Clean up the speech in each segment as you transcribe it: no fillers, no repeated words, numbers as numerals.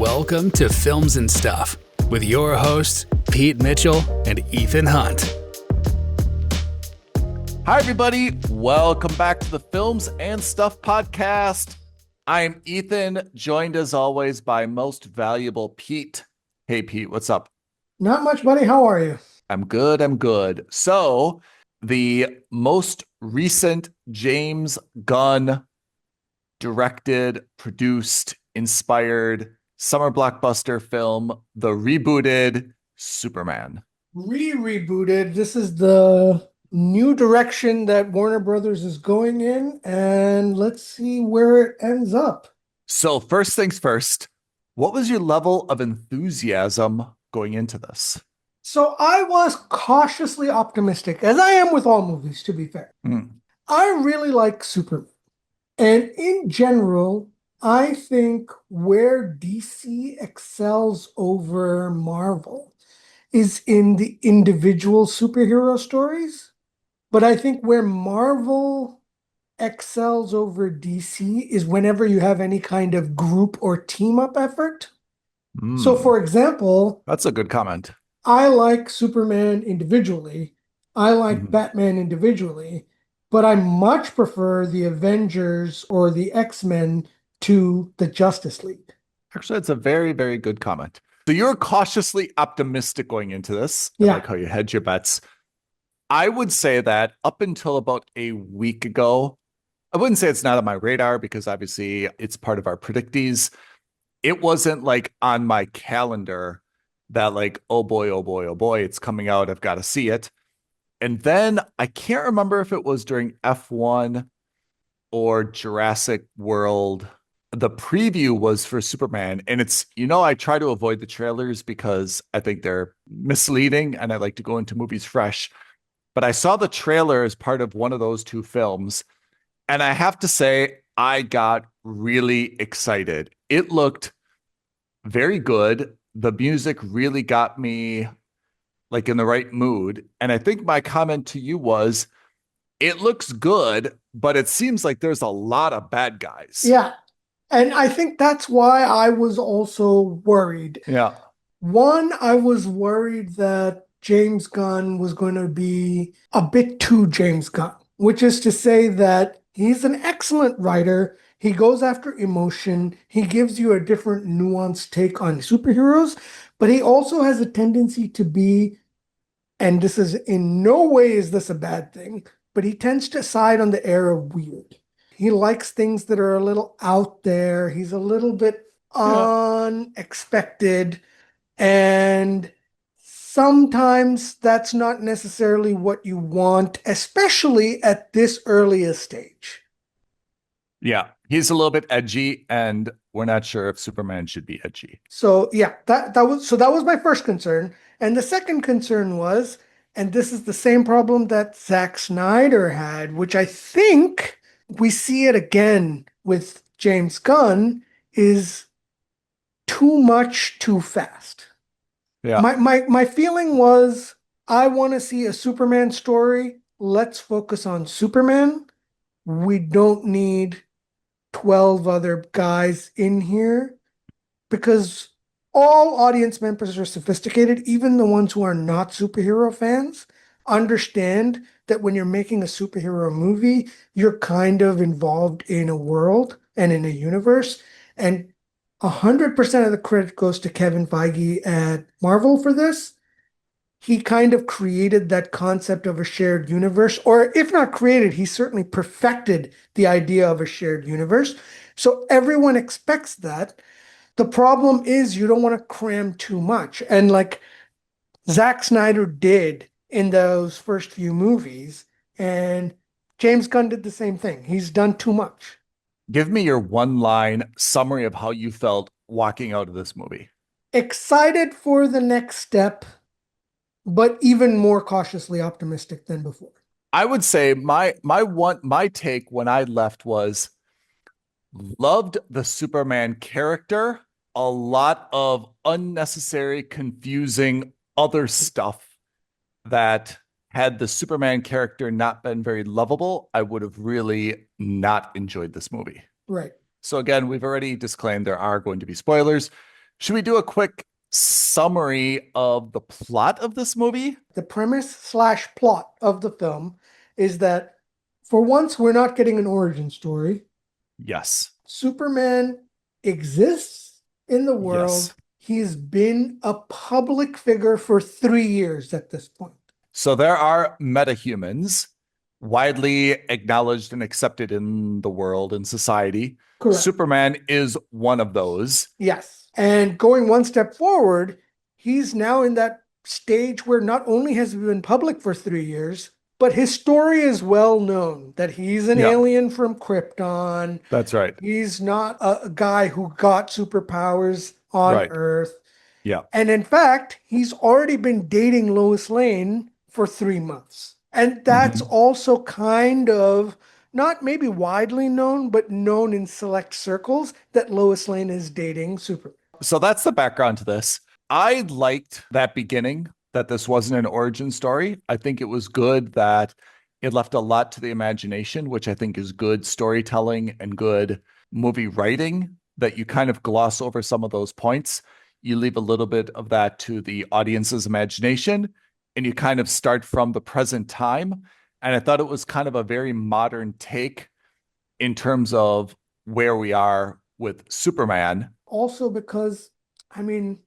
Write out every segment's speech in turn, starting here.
Welcome to Films and Stuff with your hosts, Pete Mitchell and Ethan Hunt. Hi, everybody. Welcome back to the Films and Stuff podcast. I'm Ethan, joined as always by most valuable Pete. Hey, Pete, what's up? Not much, buddy. How are you? I'm good. So, the most recent James Gunn directed, produced, inspired summer blockbuster film, the rebooted Superman. Rebooted. This is the new direction that Warner Brothers is going in, and let's see where it ends up. So first things first, what was your level of enthusiasm going into this? So I was cautiously optimistic, as I am with all movies, to be fair. I really like Superman. And in general, I think where DC excels over Marvel is in the individual superhero stories. But I think where Marvel excels over DC is whenever you have any kind of group or team up effort. So for example, that's a good comment. I like Superman individually. I like Batman individually, but I much prefer the Avengers or the X-Men to the Justice League. Actually, that's a very, very good comment. So you're cautiously optimistic going into this. I like how you hedge your bets. I would say that up until about a week ago, I wouldn't say it's not on my radar because obviously it's part of our predictees. It wasn't like on my calendar that like, oh boy, it's coming out. I've got to see it. And then I can't remember if it was during F1 or Jurassic World. The preview was for Superman. And it's, I try to avoid the trailers because I think they're misleading and I like to go into movies fresh. But I saw the trailer as part of one of those two films. And I have to say, I got really excited. It looked very good. The music really got me like in the right mood. And I think my comment to you was, it looks good, but it seems like there's a lot of bad guys. Yeah. And I think that's why I was also worried. Yeah. One, I was worried that James Gunn was going to be a bit too James Gunn, which is to say that he's an excellent writer. He goes after emotion. He gives you a different nuanced take on superheroes, but he also has a tendency to be, and this is in no way is this a bad thing, but he tends to side on the air of weird. He likes things that are a little out there. He's a little bit unexpected. And sometimes that's not necessarily what you want, especially at this earliest stage. Yeah, he's a little bit edgy, and we're not sure if Superman should be edgy. So yeah, that was my first concern. And the second concern was, and this is the same problem that Zack Snyder had, which I think we see it again with James Gunn, is too much too fast. Yeah. My feeling was, I want to see a Superman story. Let's focus on Superman. We don't need 12 other guys in here, because all audience members are sophisticated, even the ones who are not superhero fans understand that when you're making a superhero movie, you're kind of involved in a world and in a universe. And 100% of the credit goes to Kevin Feige at Marvel for this. He kind of created that concept of a shared universe, or if not created, he certainly perfected the idea of a shared universe. So everyone expects that. The problem is you don't want to cram too much. And like Zack Snyder did in those first few movies, and James Gunn did the same thing. He's done too much. Give me your one-line summary of how you felt walking out of this movie. Excited for the next step, but even more cautiously optimistic than before. I would say my take when I left was, loved the Superman character, a lot of unnecessary, confusing other stuff that had the Superman character not been very lovable, I would have really not enjoyed this movie. Right. So again, we've already disclaimed there are going to be spoilers. Should we do a quick summary of the plot of this movie? The premise/plot of the film is that for once, we're not getting an origin story. Yes. Superman exists in the world. Yes. He's been a public figure for 3 years at this point. So there are metahumans widely acknowledged and accepted in the world and society. Correct. Superman is one of those. Yes. And going one step forward, he's now in that stage where not only has he been public for 3 years, but his story is well known that he's an alien from Krypton. That's right. He's not a guy who got superpowers on Earth. Yeah. And in fact, he's already been dating Lois Lane for 3 months. And that's also kind of not maybe widely known, but known in select circles that Lois Lane is dating Superman. So that's the background to this. I liked that beginning, that this wasn't an origin story. I think it was good that it left a lot to the imagination, which I think is good storytelling and good movie writing, that you kind of gloss over some of those points. You leave a little bit of that to the audience's imagination, and you kind of start from the present time. And I thought it was kind of a very modern take in terms of where we are with Superman. Also because, I mean,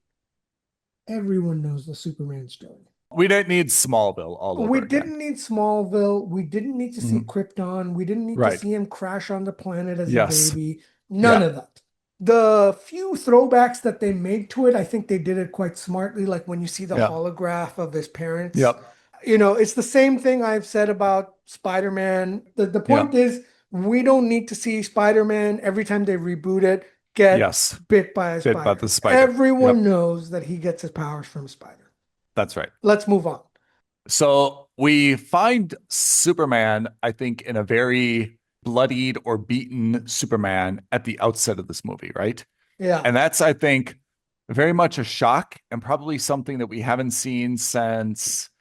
everyone knows the Superman story. We didn't need Smallville all over We again. didn't need Smallville. We didn't need to see Krypton. We didn't need to see him crash on the planet as a baby. None of that. The few throwbacks that they made to it, I think they did it quite smartly. Like when you see the holograph of his parents. You know, it's the same thing I've said about Spider-Man. The point is, we don't need to see Spider-Man every time they reboot it get bit by a spider. By the spider. Everyone knows that he gets his powers from a spider. That's right. Let's move on. So we find Superman, I think, in a very bloodied or beaten Superman at the outset of this movie, right? Yeah. And that's, I think, very much a shock and probably something that we haven't seen since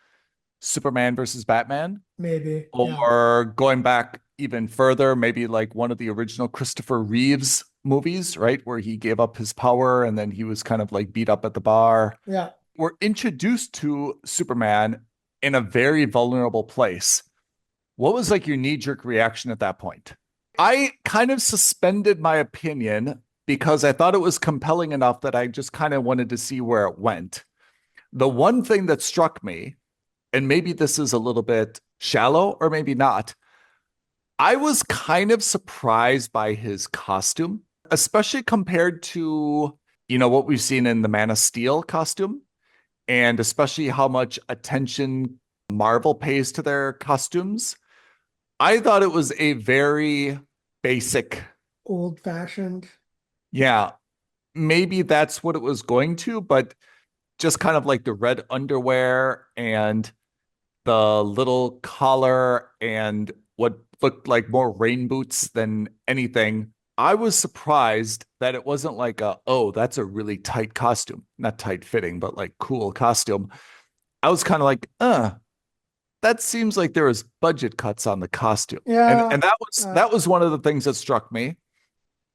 Superman versus Batman. Maybe. Or going back even further, maybe like one of the original Christopher Reeves movies, right? Where he gave up his power and then he was kind of like beat up at the bar. Yeah. We're introduced to Superman in a very vulnerable place. What was like your knee-jerk reaction at that point? I kind of suspended my opinion because I thought it was compelling enough that I just kind of wanted to see where it went. The one thing that struck me, and maybe this is a little bit shallow or maybe not, I was kind of surprised by his costume, especially compared to, you know, what we've seen in the Man of Steel costume, and especially how much attention Marvel pays to their costumes. I thought it was a very basic, old-fashioned. Yeah, maybe that's what it was going to, but just kind of like the red underwear and the little collar and what looked like more rain boots than anything. I was surprised that it wasn't like oh, that's a really tight costume. Not tight fitting, but like cool costume. I was kind of like, that seems like there was budget cuts on the costume. Yeah. And that was one of the things that struck me.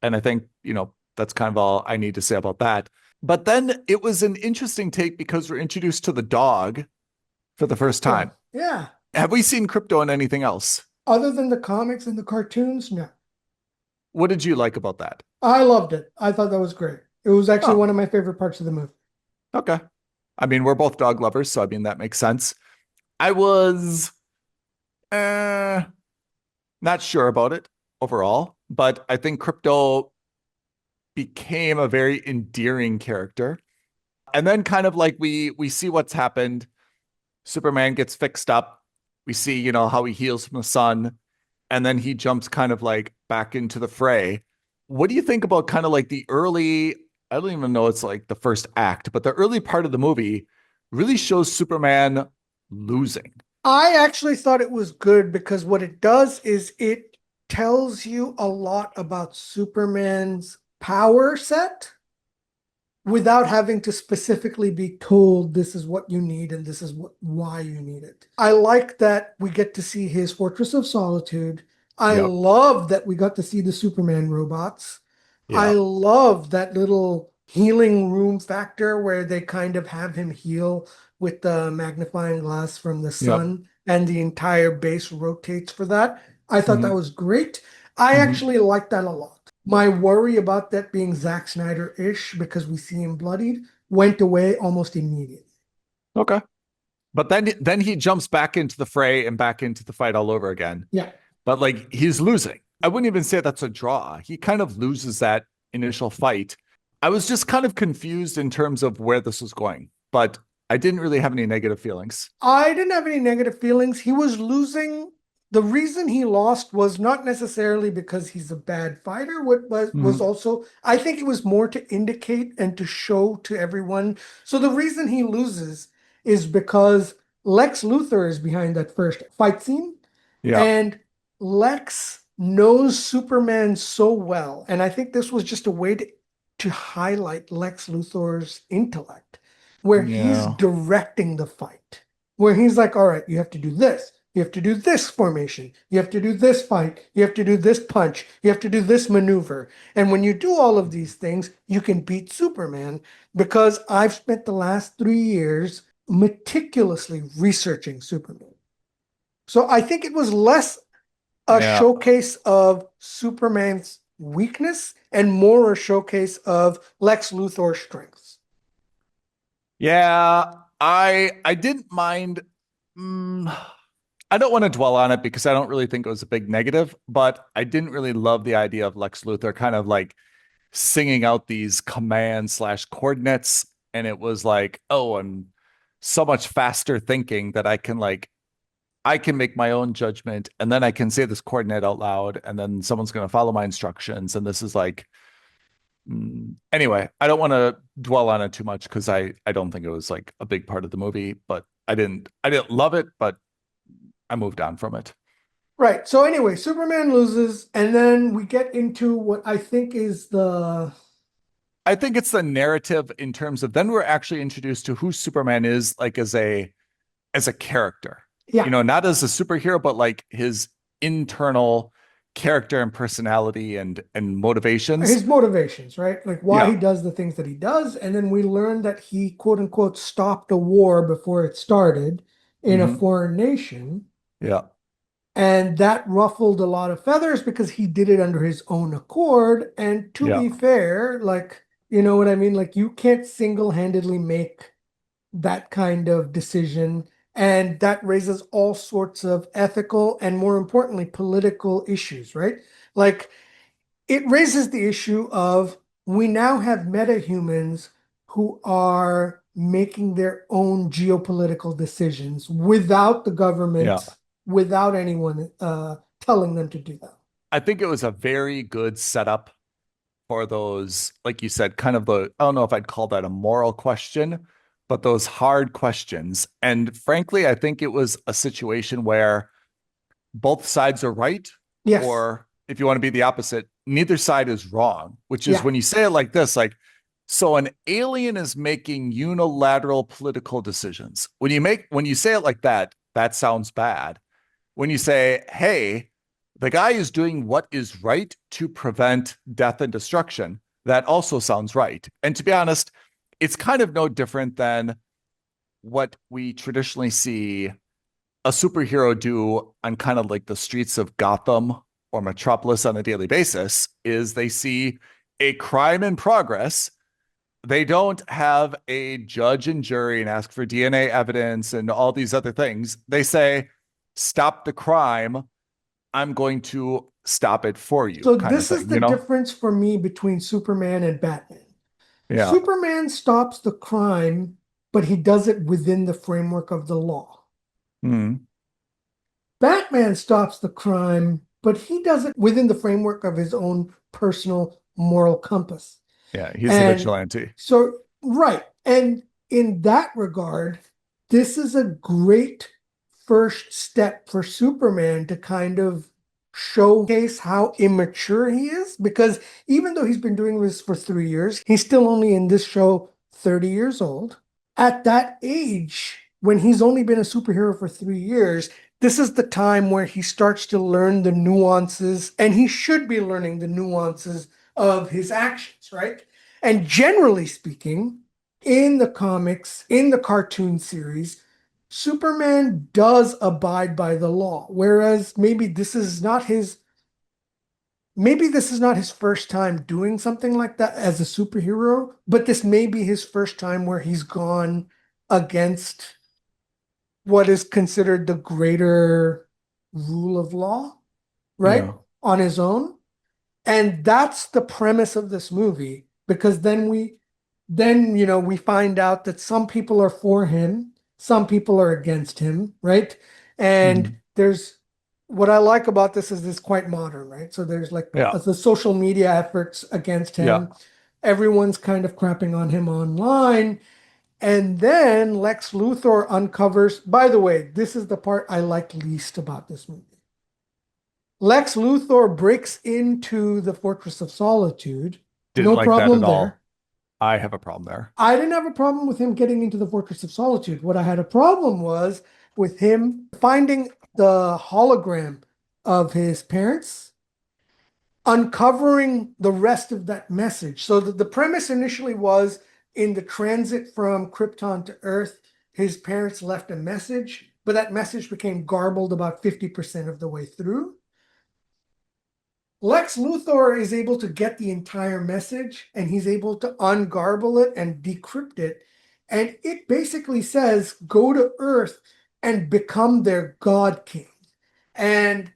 And I think, you know, that's kind of all I need to say about that. But then it was an interesting take because we're introduced to the dog for the first time. Yeah. Have we seen Krypto in anything else? Other than the comics and the cartoons? No. What did you like about that? I loved it. I thought that was great. It was actually one of my favorite parts of the movie. Okay. I mean, we're both dog lovers, so I mean, that makes sense. I was not sure about it overall, but I think Krypto became a very endearing character. And then kind of like we see what's happened. Superman gets fixed up. We see, you know, how he heals from the sun. And then he jumps kind of like back into the fray. What do you think about kind of like the early, I don't even know it's like the first act, but the early part of the movie really shows Superman losing? I actually thought it was good because what it does is it tells you a lot about Superman's power set without having to specifically be told this is what you need and this is why you need it. I like that we get to see his Fortress of Solitude. I love that we got to see the Superman robots. I love that little healing room factor where they kind of have him heal with the magnifying glass from the Yep. sun and the entire base rotates for that. I thought that Mhm. was great. I Mhm. actually like that a lot. My worry about that being Zack Snyder-ish because we see him bloodied went away almost immediately. Okay. But then he jumps back into the fray and back into the fight all over again. Yeah. But like he's losing. I wouldn't even say that's a draw. He kind of loses that initial fight. I was just kind of confused in terms of where this was going, but I didn't really have any negative feelings. I didn't have any negative feelings. He was losing. The reason he lost was not necessarily because he's a bad fighter. What was also, I think it was more to indicate and to show to everyone. So the reason he loses is because Lex Luthor is behind that first fight scene. Yeah. And Lex knows Superman so well. And I think this was just a way to highlight Lex Luthor's intellect, where he's Yeah. directing the fight, where he's like, all right, you have to do this. You have to do this formation. You have to do this fight. You have to do this punch. You have to do this maneuver. And when you do all of these things, you can beat Superman because I've spent the last 3 years meticulously researching Superman. So I think it was less a showcase of Superman's weakness and more a showcase of Lex Luthor's strengths. Yeah, I didn't mind. I don't want to dwell on it because I don't really think it was a big negative, but I didn't really love the idea of Lex Luthor kind of like singing out these commands slash coordinates. And it was like, oh, I'm so much faster thinking that I can make my own judgment and then I can say this coordinate out loud and then someone's going to follow my instructions. And this is like, anyway, I don't want to dwell on it too much because I don't think it was like a big part of the movie, but I didn't love it, but I moved on from it. Right. So anyway, Superman loses, and then we get into what I think is I think it's the narrative in terms of then we're actually introduced to who Superman is, like as a character. Yeah. You know, not as a superhero, but like his internal character and personality and motivations. His motivations, right? Like why he does the things that he does. And then we learn that he quote unquote stopped a war before it started in a foreign nation. Yeah. And that ruffled a lot of feathers because he did it under his own accord. And to be fair, like, you know what I mean? Like you can't single-handedly make that kind of decision. And that raises all sorts of ethical and more importantly, political issues, right? Like it raises the issue of we now have metahumans who are making their own geopolitical decisions without the government, without anyone telling them to do that. I think it was a very good setup for those, like you said, kind of the, I don't know if I'd call that a moral question, but those hard questions. And frankly, I think it was a situation where both sides are right. Yes. Or if you want to be the opposite, neither side is wrong, which is when you say it like this, like, so an alien is making unilateral political decisions. When you say it like that, that sounds bad. When you say, hey, the guy is doing what is right to prevent death and destruction, that also sounds right. And to be honest, it's kind of no different than what we traditionally see a superhero do on kind of like the streets of Gotham or Metropolis on a daily basis. Is they see a crime in progress. They don't have a judge and jury and ask for DNA evidence and all these other things. They say, stop the crime. I'm going to stop it for you. So this is the difference for me between Superman and Batman. Yeah. Superman stops the crime, but he does it within the framework of the law. Batman stops the crime, but he does it within the framework of his own personal moral compass. Yeah, he's a vigilante. So, right. And in that regard, this is a great first step for Superman to kind of showcase how immature he is, because even though he's been doing this for 3 years, he's still only in this show 30 years old. At that age, when he's only been a superhero for 3 years, this is the time where he starts to learn the nuances, and he should be learning the nuances of his actions, right? And generally speaking, in the comics, in the cartoon series, Superman does abide by the law, whereas maybe this is not his first time doing something like that as a superhero, but this may be his first time where he's gone against what is considered the greater rule of law, right? Yeah. On his own. And that's the premise of this movie, because then we find out that some people are for him, some people are against him, right? And there's what I like about this is it's quite modern, right? So there's like Yeah. the social media efforts against him. Yeah. Everyone's kind of crapping on him online. And then Lex Luthor uncovers, by the way, this is the part I like least about this movie. Lex Luthor breaks into the Fortress of Solitude. Didn't No like problem that at all. there. I have a problem there. I didn't have a problem with him getting into the Fortress of Solitude. What I had a problem was with him finding the hologram of his parents, uncovering the rest of that message. So the premise initially was in the transit from Krypton to Earth, his parents left a message, but that message became garbled about 50% of the way through. Lex Luthor is able to get the entire message, and he's able to ungarble it and decrypt it. And it basically says, go to Earth and become their God King. And,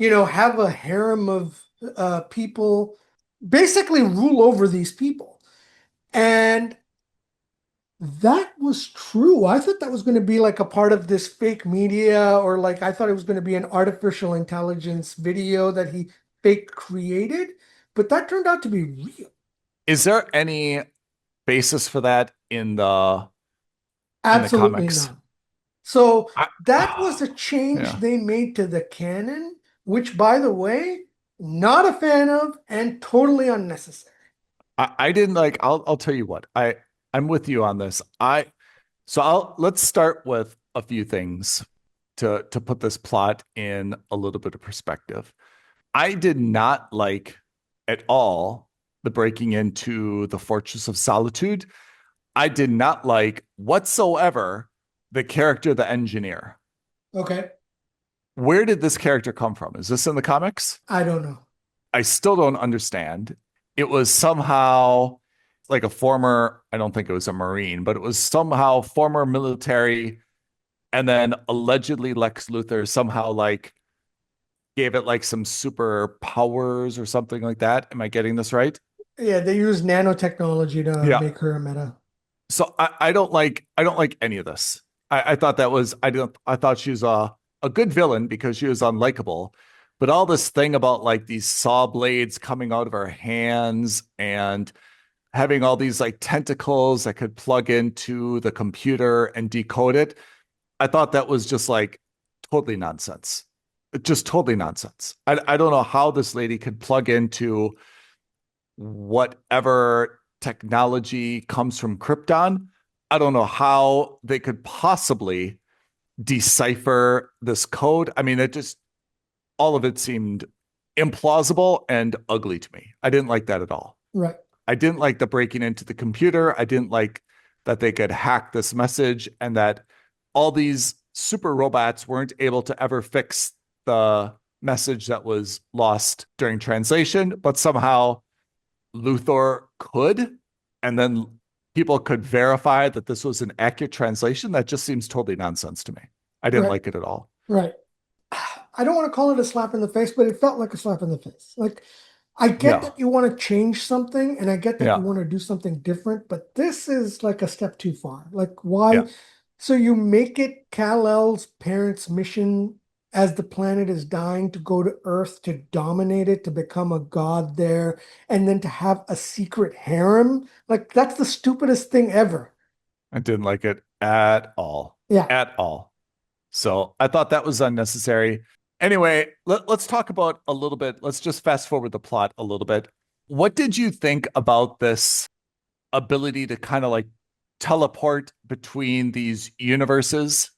have a harem of people, basically rule over these people. And that was true. I thought that was going to be like a part of this fake media, or like I thought it was going to be an artificial intelligence video that he fake created, but that turned out to be real. Is there any basis for that in the Absolutely comics? not. So that was a change Yeah. they made to the canon, which, by the way, not a fan of and totally unnecessary. I didn't like. I'll tell you what. I'm with you on this. Let's start with a few things to put this plot in a little bit of perspective. I did not like at all the breaking into the Fortress of Solitude. I did not like whatsoever the character, the engineer. Okay. Where did this character come from? Is this in the comics? I don't know. I still don't understand. It was somehow like a former, I don't think it was a Marine, but it was somehow former military. And then allegedly Lex Luthor somehow like gave it like some super powers or something like that. Am I getting this right? Yeah, they use nanotechnology to make her a meta. So I don't like any of this. I thought that was I thought she was a good villain because she was unlikable. But all this thing about like these saw blades coming out of her hands and having all these like tentacles that could plug into the computer and decode it, I thought that was just like totally nonsense. Just totally nonsense. I don't know how this lady could plug into whatever technology comes from Krypton. I don't know how they could possibly decipher this code. I mean, all of it seemed implausible and ugly to me. I didn't like that at all. Right. I didn't like the breaking into the computer. I didn't like that they could hack this message and that all these super robots weren't able to ever fix the message that was lost during translation, but somehow Luthor could, and then people could verify that this was an accurate translation. That just seems totally nonsense to me. I didn't like it at all. Right. I don't want to call it a slap in the face, but it felt like a slap in the face. Like, I get that you want to change something, and I get that you want to do something different, but this is like a step too far. Like, why? Yeah. So you make it Kal-El's parents' mission as the planet is dying to go to Earth to dominate it, to become a god there, and then to have a secret harem. Like, that's the stupidest thing ever. I didn't like it at all. Yeah. At all. So I thought that was unnecessary. Anyway, let's talk about a little bit. Let's just fast forward the plot a little bit. What did you think about this ability to kind of like teleport between these universes?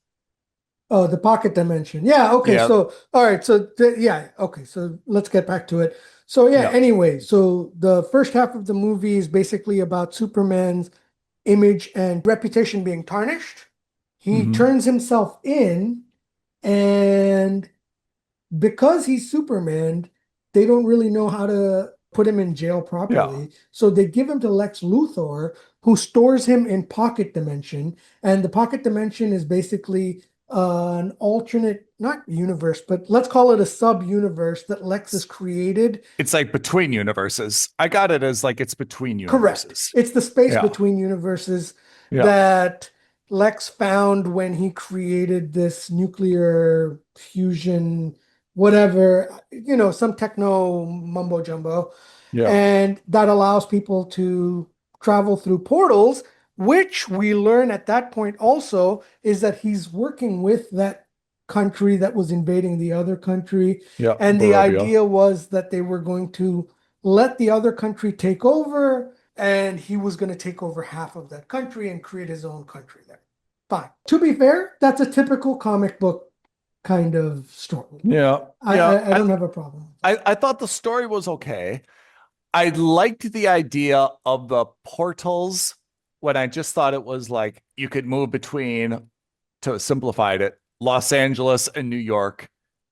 Oh, the pocket dimension. Yeah. Okay. Yeah. So, all right. So, okay. So let's get back to it. So anyway, so the first half of the movie is basically about Superman's image and reputation being tarnished. He turns himself in, and because he's Superman, they don't really know how to put him in jail properly. Yeah. So they give him to Lex Luthor, who stores him in Pocket Dimension. And the Pocket Dimension is basically an alternate, not universe, but let's call it a sub-universe that Lex has created. It's like between universes. I got it as like it's between universes. Correct. It's the space between universes that Lex found when he created this nuclear fusion, whatever, some techno mumbo jumbo. Yeah. And that allows people to travel through portals, which we learn at that point also is that he's working with that country that was invading the other country. Yeah. And the idea was that they were going to let the other country take over, and he was going to take over half of that country and create his own country there. Fine. To be fair, that's a typical comic book kind of story. Yeah. I don't have a problem. I thought the story was okay. I liked the idea of the portals when I just thought it was like you could move between, to simplify it, Los Angeles and New York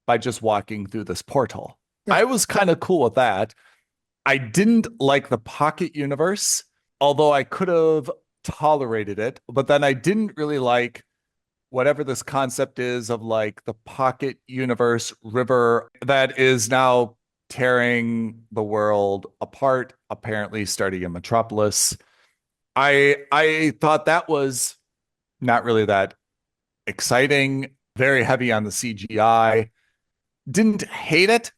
by just walking through this portal. Yeah. I was kind of cool with that. I didn't like the pocket universe, although I could have tolerated it, but then I didn't really like whatever this concept is of like the pocket universe river that is now tearing the world apart, apparently starting in Metropolis. I thought that was not really that exciting, very heavy on the CGI. Didn't hate it,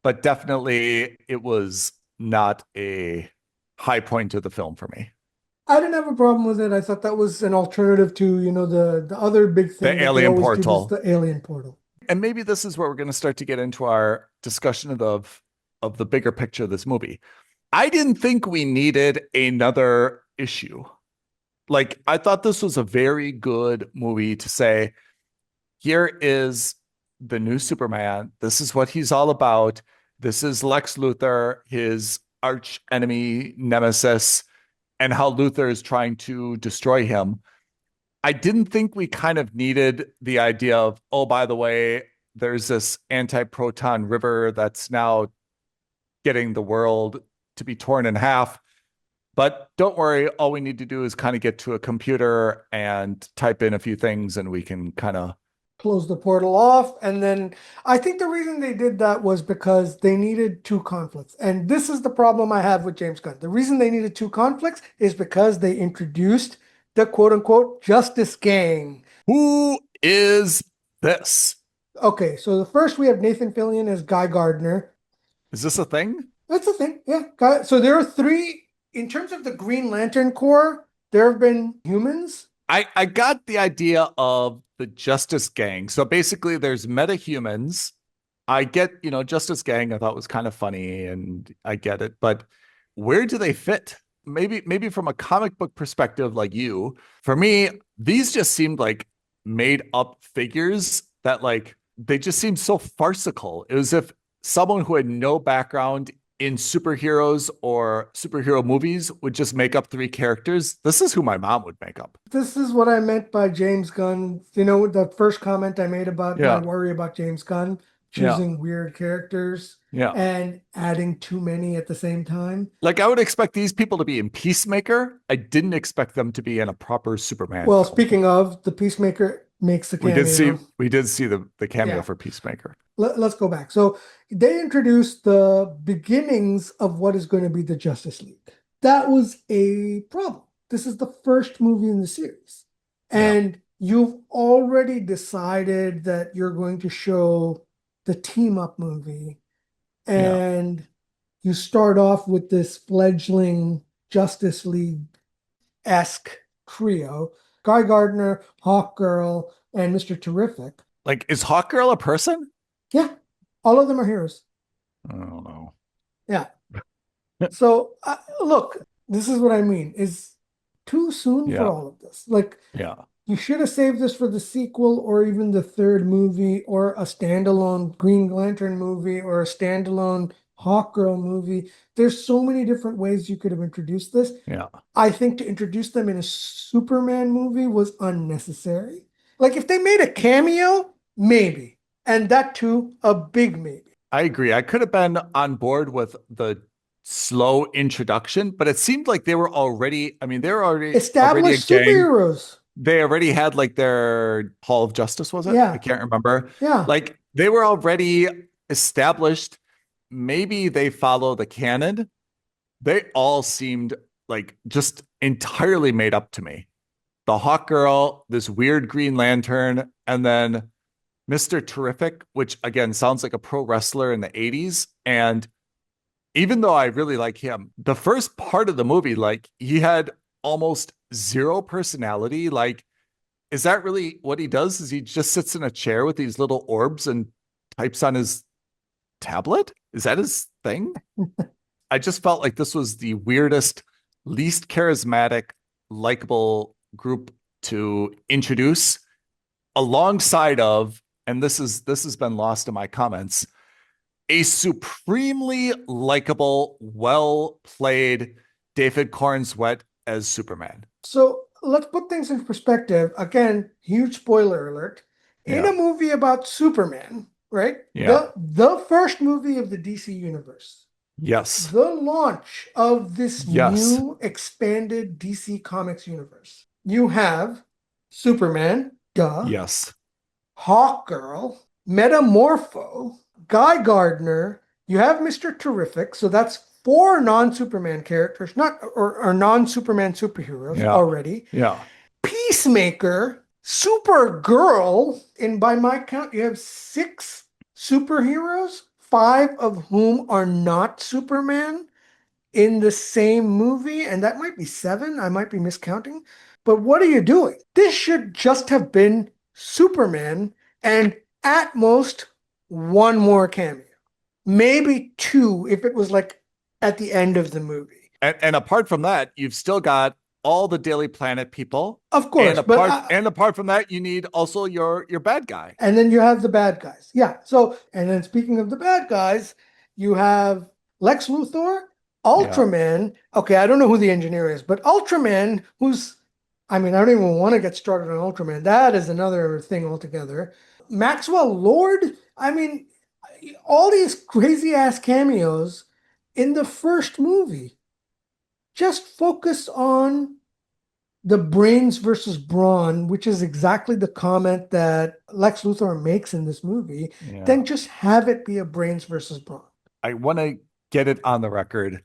but definitely it was not a high point of the film for me. I didn't have a problem with it. I thought that was an alternative to, the other big thing. The alien portal. The alien portal. And maybe this is where we're going to start to get into our discussion of the bigger picture of this movie. I didn't think we needed another issue. Like, I thought this was a very good movie to say, here is the new Superman. This is what he's all about. This is Lex Luthor, his arch enemy nemesis, and how Luthor is trying to destroy him. I didn't think we kind of needed the idea of, oh, by the way, there's this anti-proton river that's now getting the world to be torn in half. But don't worry, all we need to do is kind of get to a computer and type in a few things and we can kind of close the portal off. And then I think the reason they did that was because they needed two conflicts. And this is the problem I have with James Gunn. The reason they needed two conflicts is because they introduced the quote unquote Justice Gang. Who is this? Okay, so the first we have Nathan Fillion as Guy Gardner. Is this a thing? That's a thing, yeah. So there are three, in terms of the Green Lantern Corps, there have been humans. I got the idea of the Justice Gang. So basically there's metahumans. I get, Justice Gang I thought was kind of funny and I get it, but where do they fit? Maybe from a comic book perspective like you, for me, these just seemed like made up figures that like, they just seemed so farcical. It was as if someone who had no background in superheroes or superhero movies would just make up three characters. This is who my mom would make up. This is what I meant by James Gunn. The first comment I made about my worry about James Gunn choosing weird characters and adding too many at the same time. Like, I would expect these people to be in Peacemaker. I didn't expect them to be in a proper Superman. Well, speaking of, the Peacemaker makes the cameo. We did see the cameo for Peacemaker. Let's go back. So they introduced the beginnings of what is going to be the Justice League. That was a problem. This is the first movie in the series. And you've already decided that you're going to show the team up movie. And you start off with this fledgling Justice League-esque trio. Guy Gardner, Hawkgirl, and Mr. Terrific. Like, is Hawkgirl a person? Yeah, all of them are heroes. I don't know. Yeah. So, look, this is what I mean. Is too soon for all of this. Like, you should have saved this for the sequel or even the third movie or a standalone Green Lantern movie or a standalone Hawkgirl movie. There's so many different ways you could have introduced this. Yeah. I think to introduce them in a Superman movie was unnecessary. Like if they made a cameo, maybe. And that too, a big maybe. I agree. I could have been on board with the slow introduction, but it seemed like they were already, I mean, they were already a Established gang. superheroes. They already had like their Hall of Justice, was it? Yeah. I can't remember. Yeah. Like they were already established. Maybe they follow the canon. They all seemed like just entirely made up to me. The Hawk Girl, this weird Green Lantern, and then Mr. Terrific, which again sounds like a pro wrestler in the 80s. And even though I really like him, the first part of the movie, like he had almost zero personality. Like, is that really what he does? Is he just sits in a chair with these little orbs and types on his tablet? Is that his thing? I just felt like this was the weirdest, least charismatic, likable group to introduce alongside of, and this has been lost in my comments, a supremely likable, well played David Cornsweet as Superman. So let's put things in perspective. Again, huge spoiler alert. In a movie about Superman, right? Yeah. The first movie of the DC universe. Yes. The launch of this new expanded DC Comics universe. You have Superman, duh. Yes. Hawkgirl, Metamorpho, Guy Gardner. You have Mr. Terrific. So that's 4 non-Superman characters, not or non-Superman superheroes already. Yeah. Peacemaker, Supergirl, and by my count, you have 6 superheroes, 5 of whom are not Superman in the same movie, and that might be 7. I might be miscounting. But what are you doing? This should just have been Superman and at most 1 more cameo. Maybe 2 if it was like at the end of the movie. And apart from that, you've still got all the Daily Planet people. Of course. And apart from that, you need also your bad guy. And then you have the bad guys. Yeah. So, and then speaking of the bad guys, you have Lex Luthor, Ultraman. Yeah. Okay, I don't know who the engineer is, but Ultraman, I don't even want to get started on Ultraman. That is another thing altogether. Maxwell Lord, all these crazy ass cameos in the first movie. Just focus on the brains versus brawn, which is exactly the comment that Lex Luthor makes in this movie. Yeah. Then just have it be a brains versus brawn. I want to get it on the record.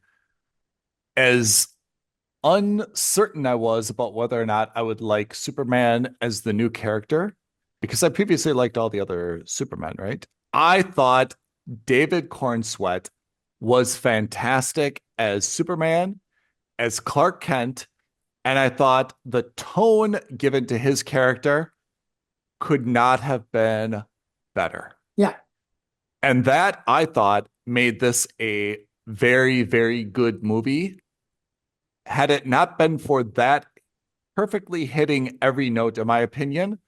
As uncertain I was about whether or not I would like Superman as the new character, because I previously liked all the other Supermen, right? I thought David Cornsweet was fantastic as Superman, as Clark Kent, and I thought the tone given to his character could not have been better. Yeah. And that, I thought, made this a very, very good movie. Had it not been for that perfectly hitting every note, in my opinion,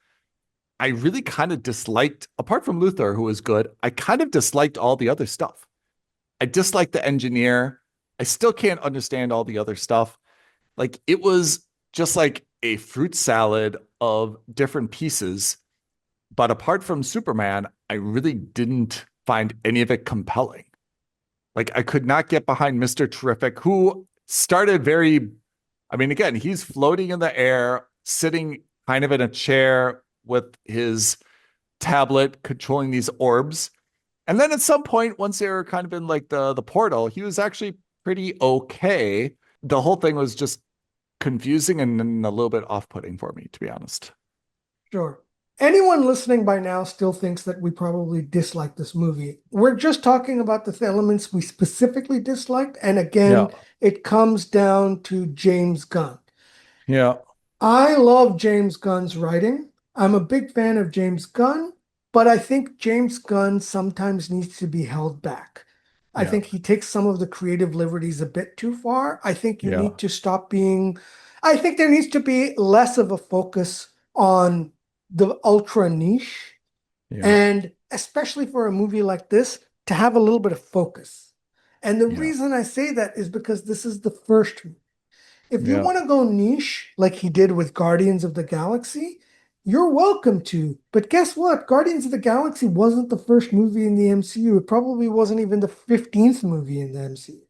I really kind of disliked, apart from Luthor, who was good, I kind of disliked all the other stuff. I disliked the engineer. I still can't understand all the other stuff. Like, it was just like a fruit salad of different pieces. But apart from Superman, I really didn't find any of it compelling. Like, I could not get behind Mr. Terrific, who started again, he's floating in the air, sitting kind of in a chair with his tablet, controlling these orbs. And then at some point, once they were kind of in like the portal, he was actually pretty okay. The whole thing was just confusing and a little bit off-putting for me, to be honest. Sure. Anyone listening by now still thinks that we probably dislike this movie. We're just talking about the elements we specifically disliked. And again, it comes down to James Gunn. Yeah. I love James Gunn's writing. I'm a big fan of James Gunn, but I think James Gunn sometimes needs to be held back. I think he takes some of the creative liberties a bit too far. I think you need to stop I think there needs to be less of a focus on the ultra niche, and especially for a movie like this, to have a little bit of focus. And the Yeah. reason I say that is because this is the first movie. If you Yeah. want to go niche, like he did with Guardians of the Galaxy, you're welcome to. But guess what? Guardians of the Galaxy wasn't the first movie in the MCU. It probably wasn't even the 15th movie in the MCU.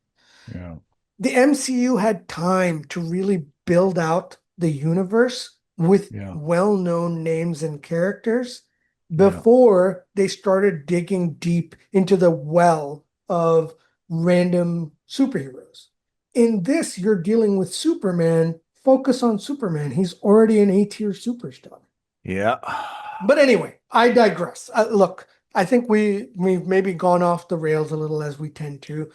Yeah. The MCU had time to really build out the universe with Yeah. well-known names and characters Yeah. before they started digging deep into the well of random superheroes. In this, you're dealing with Superman. Focus on Superman. He's already an A-tier superstar. Yeah. But anyway, I digress. Look, I think we've maybe gone off the rails a little as we tend to.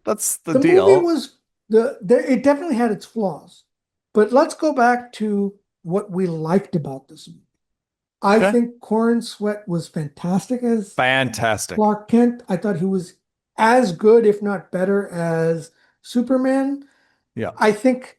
That's the The movie deal. was it definitely had its flaws, but let's go back to what we liked about this movie. I Okay. think Corrin Sweat was fantastic as Fantastic. Clark Kent. I thought he was as good, if not better, as Superman. Yeah. I think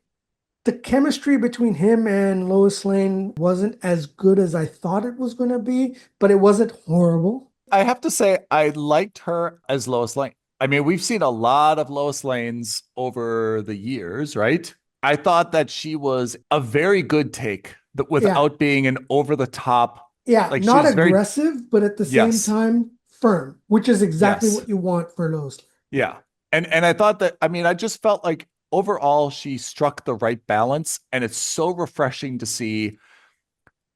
the chemistry between him and Lois Lane wasn't as good as I thought it was going to be, but it wasn't horrible. I have to say, I liked her as Lois Lane. I mean, we've seen a lot of Lois Lanes over the years, right? I thought that she was a very good take without being an over the top. Yeah, Like, not she was aggressive, but at the same Yes. time firm, which is exactly Yes. what you want for Lois Lane. Yeah. And I thought that, I mean, I just felt like overall she struck the right balance. And it's so refreshing to see.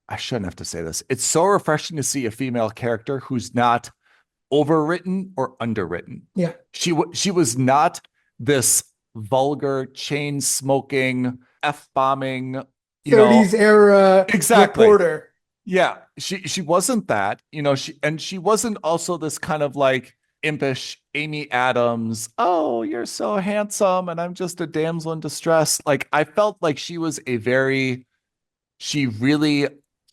I shouldn't have to say this. It's so refreshing to see a female character who's not overwritten or underwritten. Yeah. She was not this vulgar, chain smoking, F-bombing, 30s era Exactly. reporter. Yeah, she wasn't that, she wasn't also this kind of like impish Amy Adams. Oh, you're so handsome, and I'm just a damsel in distress. Like, I felt like she really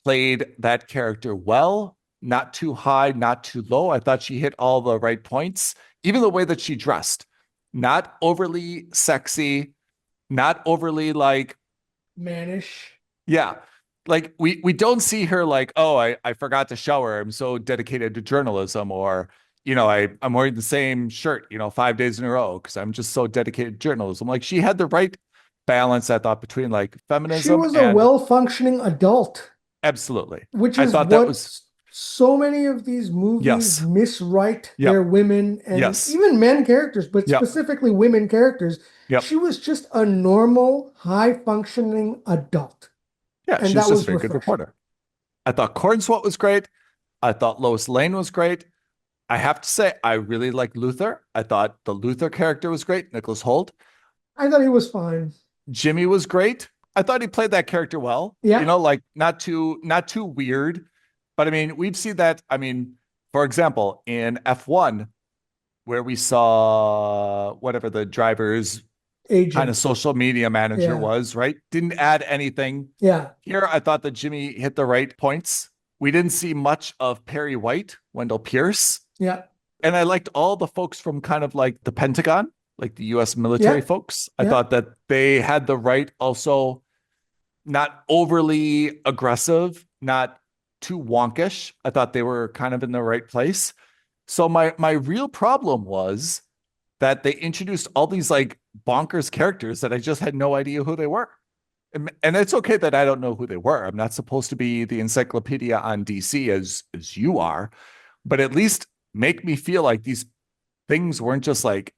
played that character well, not too high, not too low. I thought she hit all the right points, even the way that she dressed, not overly sexy, not overly like Mannish. yeah. Like we don't see her like, oh, I forgot to shower. I'm so dedicated to journalism, or I'm wearing the same shirt, 5 days in a row because I'm just so dedicated to journalism. Like, she had the right balance, I thought, between like feminism She was a and well-functioning adult, absolutely. which I is thought that what was so many of these movies yes. miswrite Yep. their women and Yes. even men characters, but Yep. specifically women characters. Yep. She was just a normal, high-functioning adult. Yeah, And she that was just was a very good refreshing. reporter. I thought Corn Swat was great. I thought Lois Lane was great. I have to say, I really like Luther. I thought the Luther character was great. Nicholas Hoult. I thought he was fine. Jimmy was great. I thought he played that character well. Yeah. Like not too weird. But I mean, we've seen that. I mean, for example, in F1, where we saw whatever the driver's Agent. kind of social media manager Yeah. was, right? Didn't add anything. Yeah. Here, I thought that Jimmy hit the right points. We didn't see much of Perry White, Wendell Pierce. Yeah. And I liked all the folks from kind of like the Pentagon, like the US military folks. I thought that they had the right, also not overly aggressive, not too wonkish. I thought they were kind of in the right place. So my real problem was that they introduced all these like bonkers characters that I just had no idea who they were. And it's okay that I don't know who they were. I'm not supposed to be the encyclopedia on DC as you are, but at least make me feel like these things weren't just like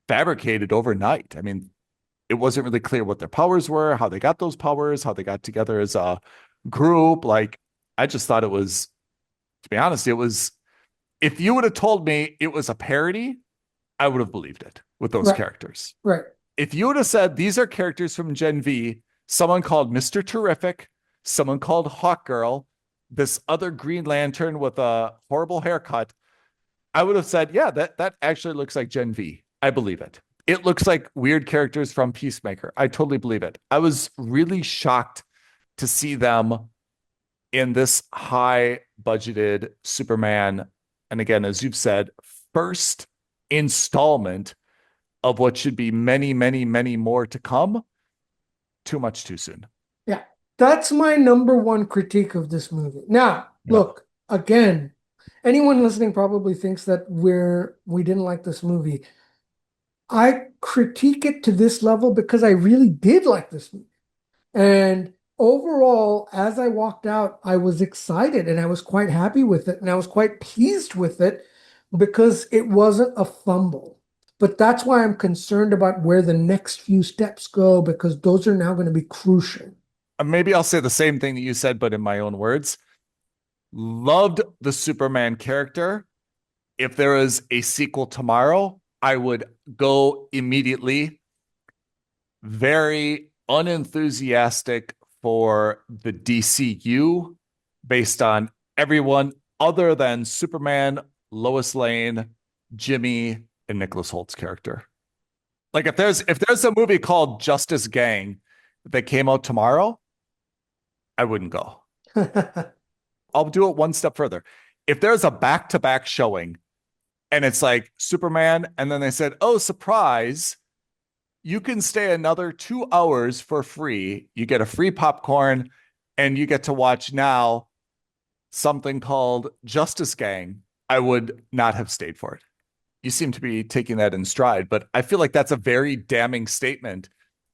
fabricated overnight. I mean, it wasn't really clear what their powers were, how they got those powers, how they got together as a group. Like, I just thought it was, to be honest, it was, if you would have told me it was a parody, I would have believed it with those characters. Right. If you would have said these are characters from Gen V, someone called Mr. Terrific, someone called Hawk Girl, this other Green Lantern with a horrible haircut, I would have said, yeah, that actually looks like Gen V. I believe it. It looks like weird characters from Peacemaker. I totally believe it. I was really shocked to see them in this high budgeted Superman. And again, as you've said, first installment of what should be many, many, many more to come. Too much too soon. Yeah. That's my number one critique of this movie. Now, look, again, Anyone listening probably thinks that we didn't like this movie. I critique it to this level because I really did like this movie. And overall, as I walked out, I was excited and I was quite happy with it. And I was quite pleased with it because it wasn't a fumble. But that's why I'm concerned about where the next few steps go, because those are now going to be crucial. Maybe I'll say the same thing that you said, but in my own words. Loved the Superman character. If there was a sequel tomorrow, I would go immediately. Very unenthusiastic for the DCU based on everyone other than Superman, Lois Lane, Jimmy, and Nicholas Holt's character. Like if there's a movie called Justice Gang that came out tomorrow, I wouldn't go. I'll do it one step further. If there's a back-to-back showing and it's like Superman, and then they said, oh, surprise, you can stay another 2 hours for free. You get a free popcorn and you get to watch now something called Justice Gang. I would not have stayed for it. You seem to be taking that in stride, but I feel like that's a very damning statement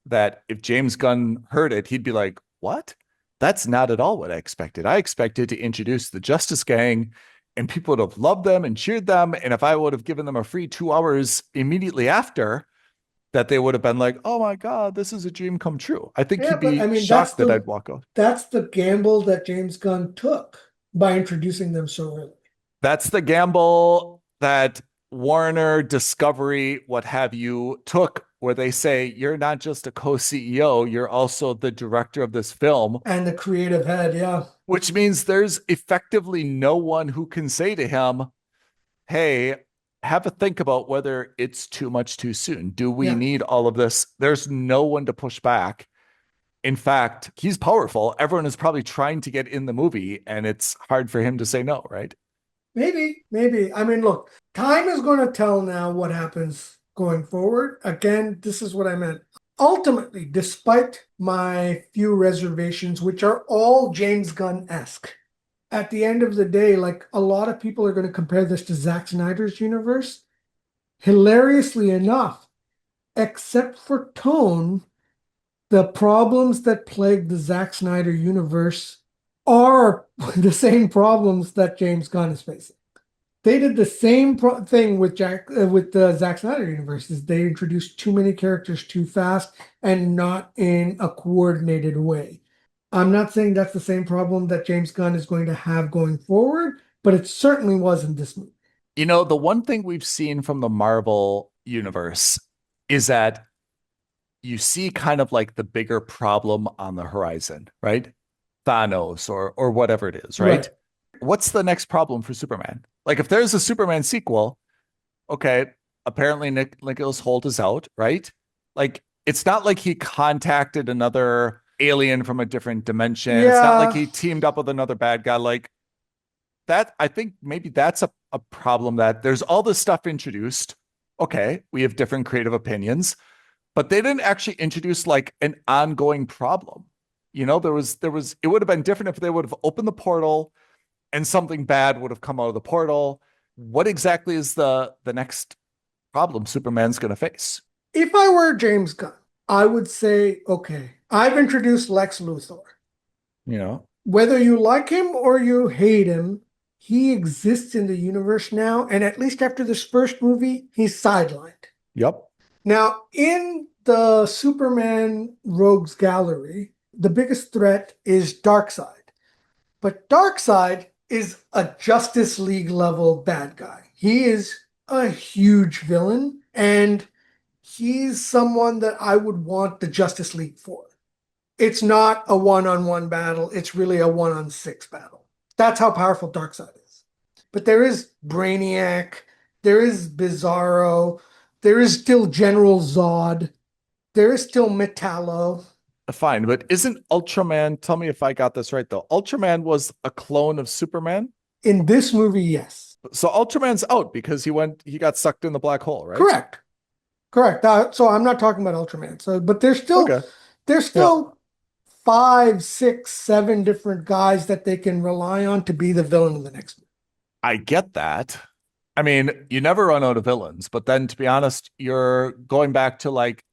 that if James Gunn heard it, he'd be like, what? That's not at all what I expected. I expected to introduce the Justice Gang and people would have loved them and cheered them. And if I would have given them a free 2 hours immediately after, that they would have been like, oh my God, this is a dream come true. I think he'd be shocked that I'd walk out. That's the gamble that James Gunn took by introducing them so early. That's the gamble that Warner, Discovery, what have you, took, where they say, you're not just a co-CEO, you're also the director of this film. And the creative head, yeah. Which means there's effectively no one who can say to him, hey, have a think about whether it's too much too soon. Do we need all of this? There's no one to push back. In fact, he's powerful. Everyone is probably trying to get in the movie, and it's hard for him to say no, right? Maybe. I mean, look, time is going to tell now what happens going forward. Again, this is what I meant. Ultimately, despite my few reservations, which are all James Gunn-esque, at the end of the day, like a lot of people are going to compare this to Zack Snyder's universe. Hilariously enough, except for tone, the problems that plague the Zack Snyder universe are the same problems that James Gunn is facing. They did the same thing with the Zack Snyder universe. Is they introduced too many characters too fast and not in a coordinated way. I'm not saying that's the same problem that James Gunn is going to have going forward, but it certainly was in this movie. You know, the one thing we've seen from the Marvel universe is that you see kind of like the bigger problem on the horizon, right? Thanos or whatever it is, right? What's the next problem for Superman? Like if there's a Superman sequel, okay, apparently Nicholas Holt is out, right? Like it's not like he contacted another alien from a different dimension. It's not like he teamed up with another bad guy. Like that, I think maybe that's a problem, that there's all this stuff introduced. Okay, we have different creative opinions, but they didn't actually introduce like an ongoing problem. You know, there was, it would have been different if they would have opened the portal and something bad would have come out of the portal. What exactly is the next problem Superman's going to face? If I were James Gunn, I would say, okay, I've introduced Lex Luthor. You know, whether you like him or you hate him, he exists in the universe now. And at least after this first movie, he's sidelined. Yep. Now, in the Superman Rogues Gallery, the biggest threat is Darkseid. But Darkseid is a Justice League level bad guy. He is a huge villain, and he's someone that I would want the Justice League for. It's not a one-on-one battle. It's really a 1-on-6 battle. That's how powerful Darkseid is. But there is Brainiac. There is Bizarro. There is still General Zod. There is still Metallo. Fine, but isn't Ultraman, tell me if I got this right though, Ultraman was a clone of Superman? In this movie, yes. So Ultraman's out because he got sucked in the black hole, right? Correct. So I'm not talking about Ultraman. So, but there's still 5, 6, 7 different guys that they can rely on to be the villain of the next movie. I get that. I mean, you never run out of villains, but then to be honest, you're going back to like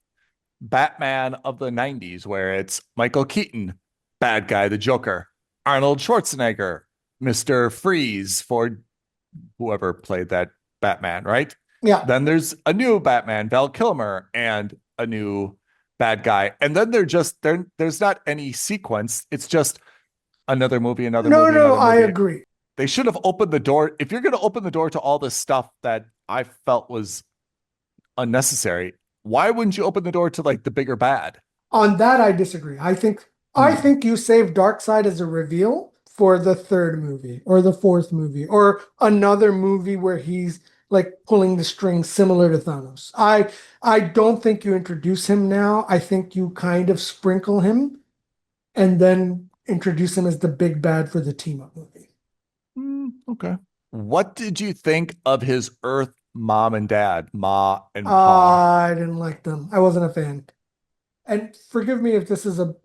Batman of the 90s, where it's Michael Keaton, bad guy, the Joker, Arnold Schwarzenegger, Mr. Freeze for whoever played that Batman, right? Yeah. Then there's a new Batman, Val Kilmer, and a new bad guy. And then there's not any sequence. It's just another movie, another No, movie, no, another I movie. agree. They should have opened the door. If you're going to open the door to all this stuff that I felt was unnecessary, why wouldn't you open the door to like the bigger bad? On that, I disagree. I think you save Darkseid as a reveal for the third movie or the fourth movie or another movie where he's like pulling the strings similar to Thanos. I don't think you introduce him now. I think you kind of sprinkle him and then introduce him as the big bad for the team up movie. Okay. What did you think of his Earth mom and dad, Ma and Pa? I didn't like them. I wasn't a fan. And forgive me if this is a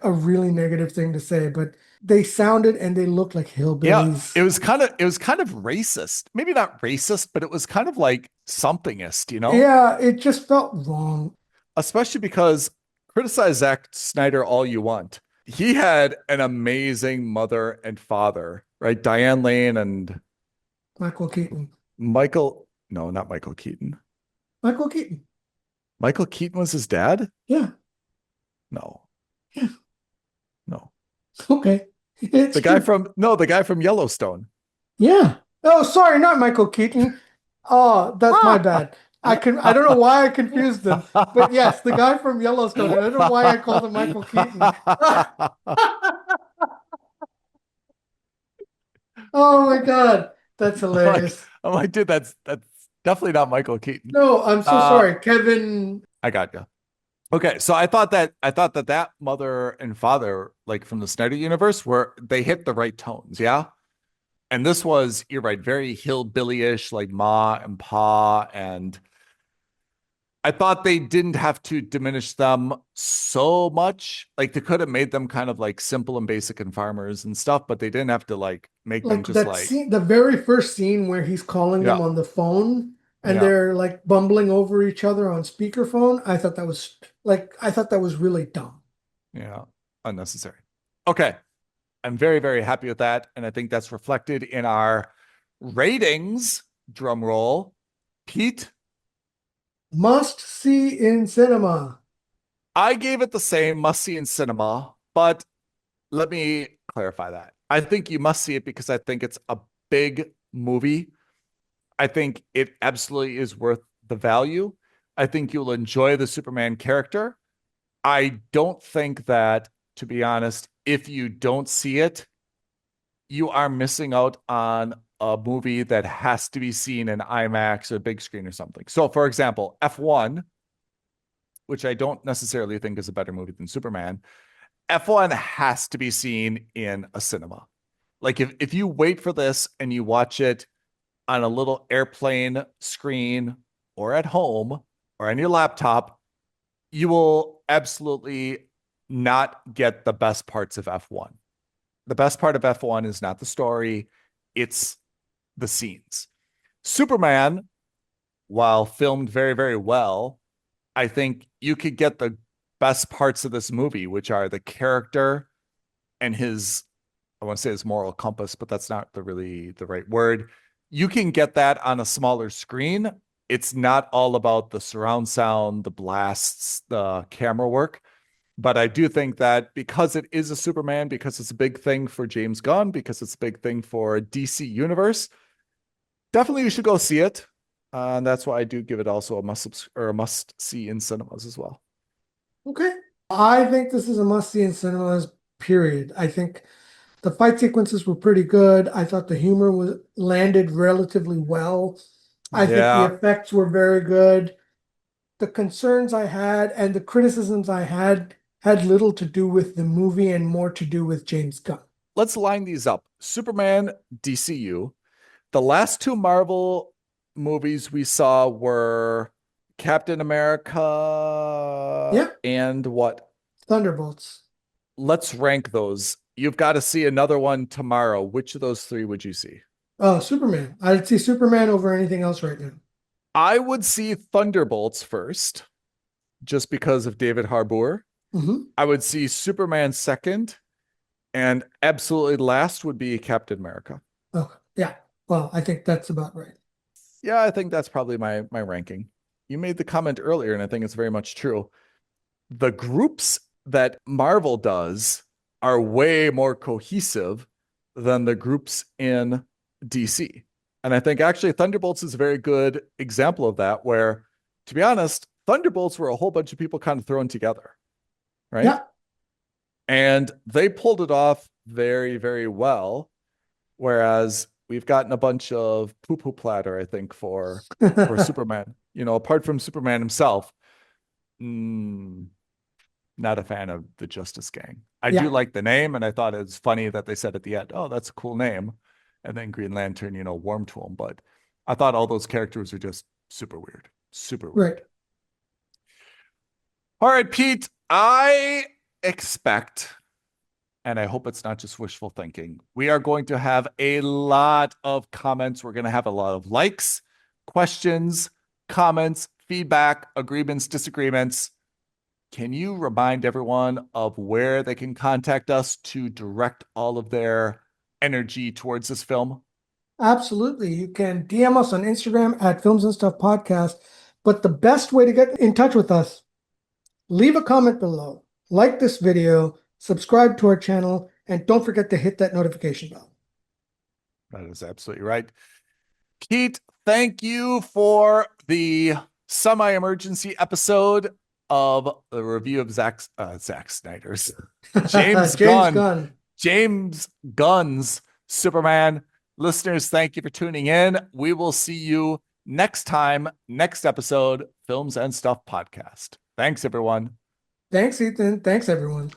really negative thing to say, but they sounded and they looked like hillbillies. Yeah, it was kind of racist. Maybe not racist, but it was kind of like somethingist, you know? Yeah, it just felt wrong. Especially because criticize Zack Snyder all you want. He had an amazing mother and father, right? Diane Lane and Michael Keaton. no, not Michael Keaton. Michael Keaton. Michael Keaton was his dad? Yeah. No. Yeah. No. Okay. The guy from Yellowstone. Yeah. Oh, sorry, not Michael Keaton. Oh, that's my bad. I don't know why I confused them. But yes, the guy from Yellowstone. And I don't know why I called him Michael Keaton. Oh my God. That's hilarious. I'm like, dude, that's definitely not Michael Keaton. No, I'm so sorry. Kevin. I got you. Okay, so I thought that mother and father, like from the Snyder universe, they hit the right tones, yeah. And this was, you're right, very hillbilly-ish, like Ma and Pa, and I thought they didn't have to diminish them so much. Like they could have made them kind of like simple and basic and farmers and stuff, but they didn't have to like make them just that like scene, the very first scene where he's calling them on the phone and they're like bumbling over each other on speakerphone. I thought that was really dumb. Yeah, unnecessary. Okay. I'm very, very happy with that. And I think that's reflected in our ratings. Drum roll. Pete? Must see in cinema. I gave it the same, must see in cinema, but let me clarify that. I think you must see it because I think it's a big movie. I think it absolutely is worth the value. I think you'll enjoy the Superman character. I don't think that, to be honest, if you don't see it, you are missing out on a movie that has to be seen in IMAX or big screen or something. So, for example, F1, which I don't necessarily think is a better movie than Superman, F1 has to be seen in a cinema. Like if you wait for this and you watch it on a little airplane screen or at home or on your laptop, you will absolutely not get the best parts of F1. The best part of F1 is not the story, it's the scenes. Superman, while filmed very, very well, I think you could get the best parts of this movie, which are the character and his, I want to say his moral compass, but that's not the right word. You can get that on a smaller screen. It's not all about the surround sound, the blasts, the camera work. But I do think that because it is a Superman, because it's a big thing for James Gunn, because it's a big thing for DC Universe, definitely you should go see it. And that's why I do give it also a must see in cinemas as well. Okay. I think this is a must see in cinemas, period. I think the fight sequences were pretty good. I thought the humor was landed relatively well. I think the effects were very good. The concerns I had and the criticisms I had little to do with the movie and more to do with James Gunn. Let's line these up. Superman, DCU. The last two Marvel movies we saw were Captain America and what? Thunderbolts. Let's rank those. You've got to see another one tomorrow. Which of those three would you see? Oh, Superman. I'd see Superman over anything else right now. I would see Thunderbolts first, just because of David Harbour. Mm-hmm. I would see Superman second, and absolutely last would be Captain America. Oh, yeah. Well, I think that's about right. Yeah, I think that's probably my ranking. You made the comment earlier, and I think it's very much true. The groups that Marvel does are way more cohesive than the groups in DC. And I think actually Thunderbolts is a very good example of that, where, to be honest, Thunderbolts were a whole bunch of people kind of thrown together, right? Yeah. And they pulled it off very, very well. Whereas we've gotten a bunch of poo-poo platter, I think, for Superman. Apart from Superman himself, not a fan of the Justice Gang. I do like the name, and I thought it was funny that they said at the end, "Oh, that's a cool name," and then Green Lantern, warmed to him. But I thought all those characters are just super weird, super weird. Right. All right, Pete. I expect, and I hope it's not just wishful thinking, we are going to have a lot of comments. We're going to have a lot of likes, questions, comments, feedback, agreements, disagreements. Can you remind everyone of where they can contact us to direct all of their energy towards this film? Absolutely. You can DM us on Instagram at Films and Stuff Podcast. But the best way to get in touch with us, leave a comment below, like this video, subscribe to our channel, and don't forget to hit that notification bell. That is absolutely right. Pete, thank you for the semi-emergency episode of the review of Zack Snyder's James Gunn's Superman. Listeners, thank you for tuning in. We will see you next time, next episode, Films and Stuff Podcast. Thanks, everyone. Thanks, Ethan. Thanks, everyone.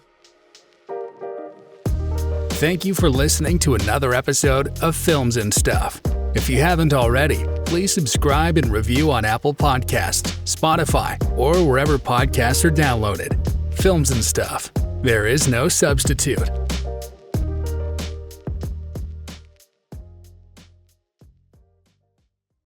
Thank you for listening to another episode of Films and Stuff. If you haven't already, please subscribe and review on Apple Podcasts, Spotify, or wherever podcasts are downloaded. Films and Stuff. There is no substitute.